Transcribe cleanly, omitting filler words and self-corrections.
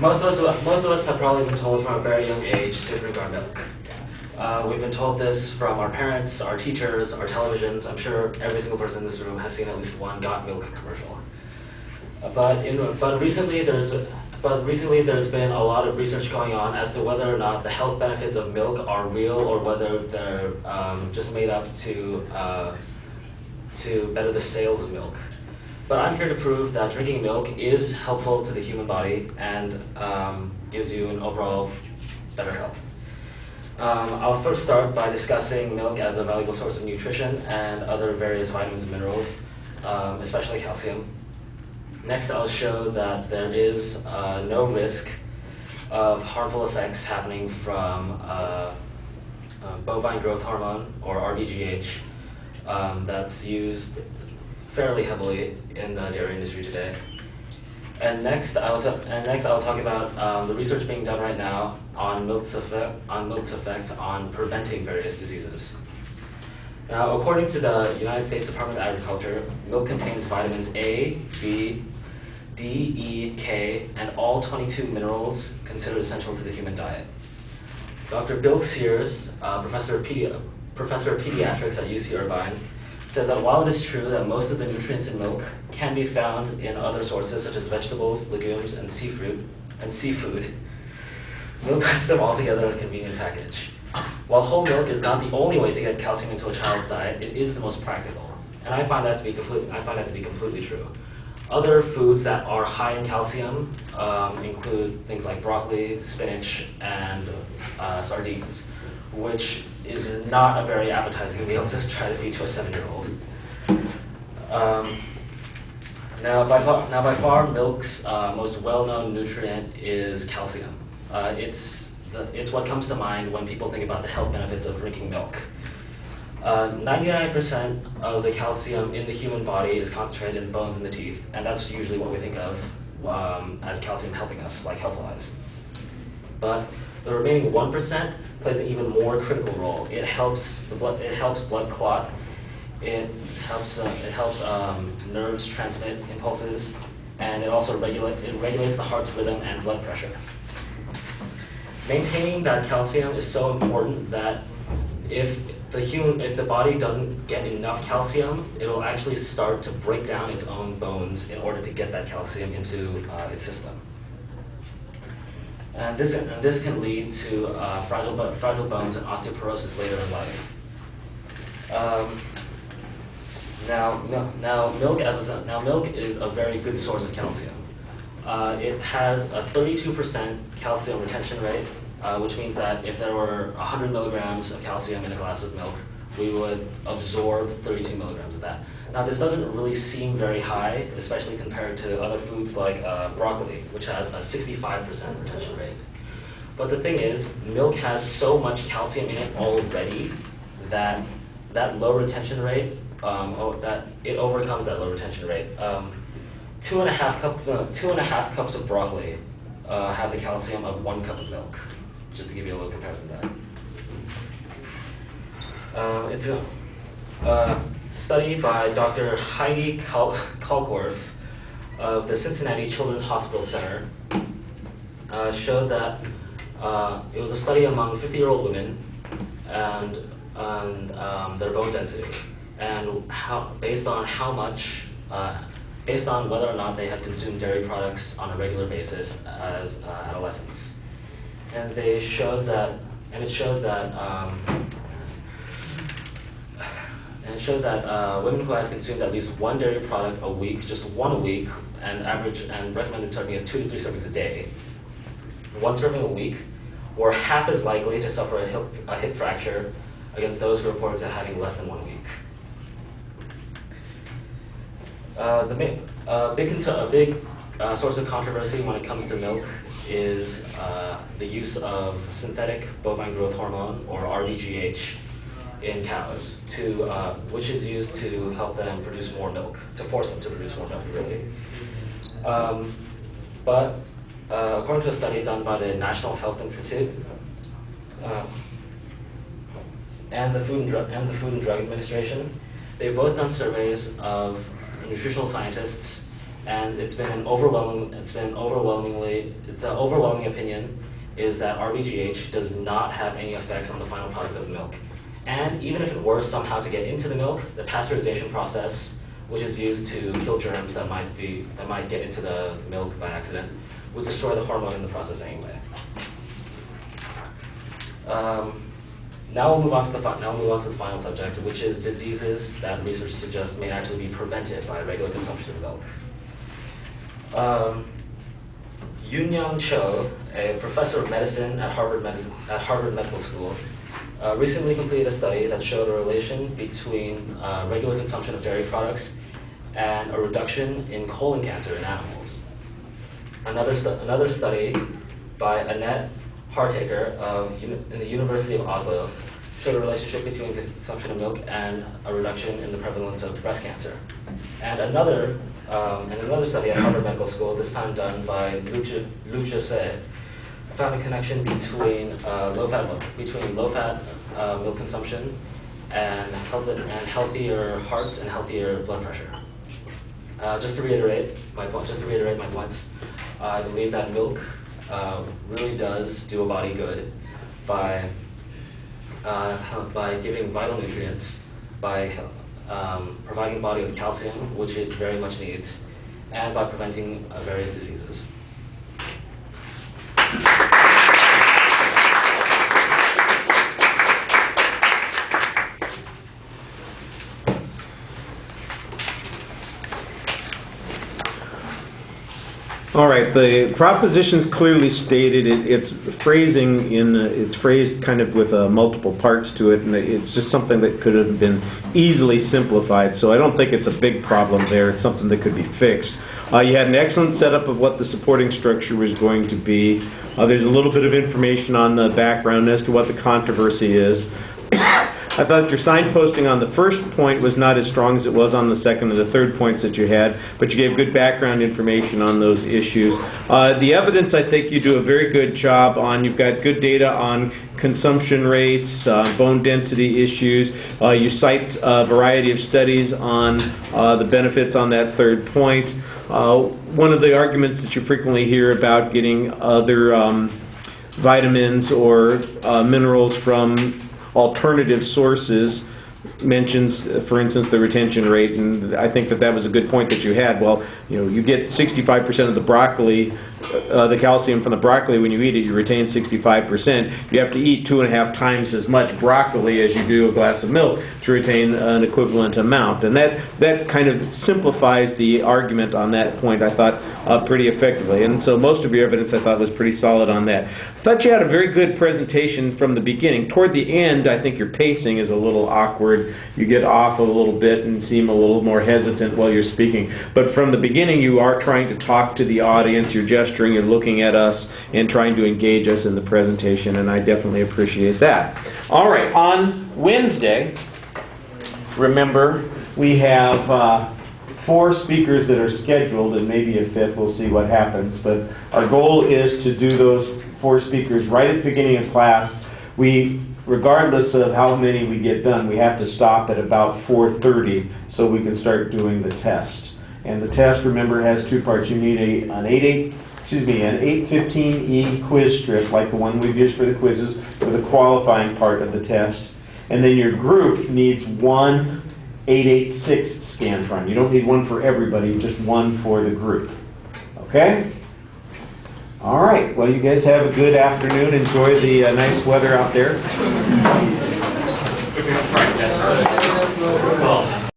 most of us have probably been told from a very young age to drink our milk. We've been told this from our parents, our teachers, our televisions. I'm sure every single person in this room has seen at least one Got Milk commercial. But recently there's been a lot of research going on as to whether or not the health benefits of milk are real or whether they're just made up to better the sales of milk. But I'm here to prove that drinking milk is helpful to the human body and gives you an overall better health. I'll first start by discussing milk as a valuable source of nutrition and other various vitamins and minerals, especially calcium. Next, I'll show that there is no risk of harmful effects happening from bovine growth hormone, or RBGH, that's used fairly heavily in the dairy industry today. And next, I'll talk about the research being done right now on milk's effect on preventing various diseases. Now, according to the United States Department of Agriculture, milk contains vitamins A, B, D, E, K, and all 22 minerals considered essential to the human diet. Dr. Bill Sears, professor of pediatrics at UC Irvine, says that while it is true that most of the nutrients in milk can be found in other sources such as vegetables, legumes, and seafood, milk puts them all together in a convenient package. While whole milk is not the only way to get calcium into a child's diet, it is the most practical, and I find that to be completely true. Other foods that are high in calcium include things like broccoli, spinach, and sardines, which is not a very appetizing meal to try to feed to a 7-year-old. Now, by far, milk's most well-known nutrient is calcium. It's what comes to mind when people think about the health benefits of drinking milk. 99% of the calcium in the human body is concentrated in bones and the teeth, and that's usually what we think of as calcium helping us, like health-wise. But the remaining 1% plays an even more critical role. It helps blood clot. It helps nerves transmit impulses, and it also regulates the heart's rhythm and blood pressure. Maintaining that calcium is so important that if the body doesn't get enough calcium, it'll actually start to break down its own bones in order to get that calcium into its system. And this can lead to fragile bones and osteoporosis later in life. Now milk is a very good source of calcium. It has a 32% calcium retention rate, which means that if there were 100 milligrams of calcium in a glass of milk, we would absorb 32 milligrams of that. Now, this doesn't really seem very high, especially compared to other foods like broccoli, which has a 65% retention rate. But the thing is, milk has so much calcium in it already that low retention rate, that it overcomes that low retention rate. 2.5 cups of broccoli have the calcium of 1 cup of milk, just to give you a little comparison there. It's a study by Dr. Heidi Kalkworth of the Cincinnati Children's Hospital Center showed that it was a study among 50-year-old women and their bone density, and based on whether or not they had consumed dairy products on a regular basis as adolescents. And it showed that women who had consumed at least one dairy product a week, just one a week, and recommended serving of 2 to 3 servings a day, one serving a week, were half as likely to suffer a hip fracture against those who reported to having less than 1 week. A big source of controversy when it comes to milk is the use of synthetic bovine growth hormone, or RBGH, in cows, which is used to help them produce more milk, to force them to produce more milk, really. But according to a study done by the National Health Institute and the Food and Drug Administration, they've both done surveys of nutritional scientists and it's an overwhelming opinion is that RBGH does not have any effects on the final product of the milk. And even if it were somehow to get into the milk, the pasteurization process, which is used to kill germs that might get into the milk by accident, would destroy the hormone in the process anyway. Now we'll move on to the final subject, which is diseases that research suggests may actually be prevented by regular consumption of milk. Yoon-Young Cho, a professor of medicine at Harvard Medical School, recently completed a study that showed a relation between regular consumption of dairy products and a reduction in colon cancer in animals. Another study by Annette Hartaker in the University of Oslo showed a relationship between consumption of milk and a reduction in the prevalence of breast cancer. And another study at Harvard Medical School, this time done by Luc Josset, found a connection between low-fat milk consumption and healthier hearts and healthier blood pressure. Just to reiterate my points, I believe that milk really does do a body good by giving vital nutrients, by providing the body with calcium, which it very much needs, and by preventing various diseases. All right, the proposition's clearly stated. It's phrased kind of with multiple parts to it, and it's just something that could have been easily simplified. So I don't think it's a big problem there. It's something that could be fixed. You had an excellent setup of what the supporting structure was going to be. There's a little bit of information on the background as to what the controversy is. I thought your signposting on the first point was not as strong as it was on the second and the third points that you had, but you gave good background information on those issues. The evidence, I think you do a very good job on. You've got good data on consumption rates, bone density issues. You cite a variety of studies on the benefits on that third point. One of the arguments that you frequently hear about getting other vitamins or minerals from alternative sources mentions, for instance, the retention rate, and I think that was a good point that you had. Well, you get 65% of the broccoli, the calcium from the broccoli when you eat it, you retain 65%. You have to eat 2.5 times as much broccoli as you do a glass of milk to retain an equivalent amount. And that kind of simplifies the argument on that point, I thought, pretty effectively. And so most of your evidence, I thought, was pretty solid on that. I thought you had a very good presentation from the beginning. Toward the end, I think your pacing is a little awkward. You get off a little bit and seem a little more hesitant while you're speaking. But from the beginning, you are trying to talk to the audience. You're gesturing, you're looking at us, and trying to engage us in the presentation, and I definitely appreciate that. All right, on Wednesday, remember, we have 4 speakers that are scheduled, and maybe a 5th. We'll see what happens. But our goal is to do those 4 speakers right at the beginning of class. Regardless of how many we get done, we have to stop at about 4:30 so we can start doing the test. And the test, remember, has 2 parts. You need an 815E quiz strip, like the one we've used for the quizzes, for the qualifying part of the test. And then your group needs 1 886 Scantron. You don't need one for everybody, just one for the group. Okay? All right. Well, you guys have a good afternoon. Enjoy the nice weather out there.